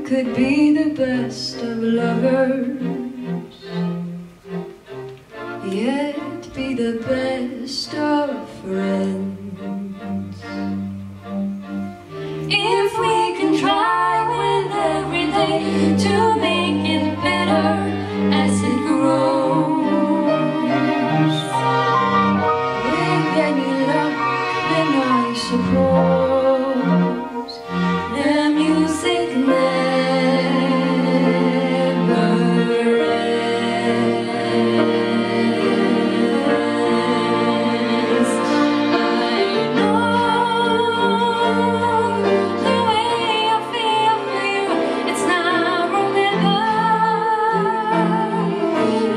could be the best of lovers, yet be the best of friends. If we can try with every day to make it better as it grows, with any luck then I suppose the music never ends. I know the way I feel for you, it's now or never.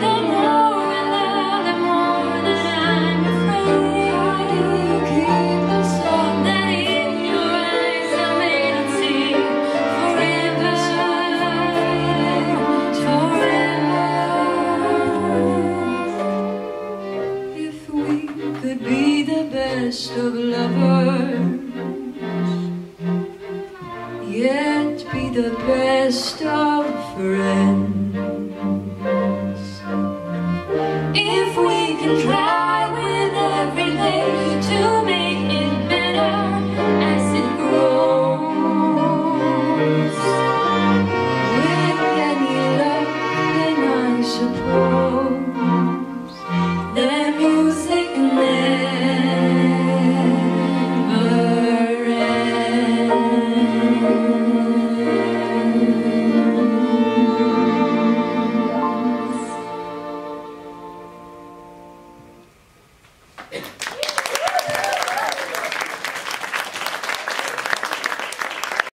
The more I love, the more that I'm afraid. Keep the song that in your eyes I may not see forever, forever. If we could be the best of lovers, yet be the best of friends.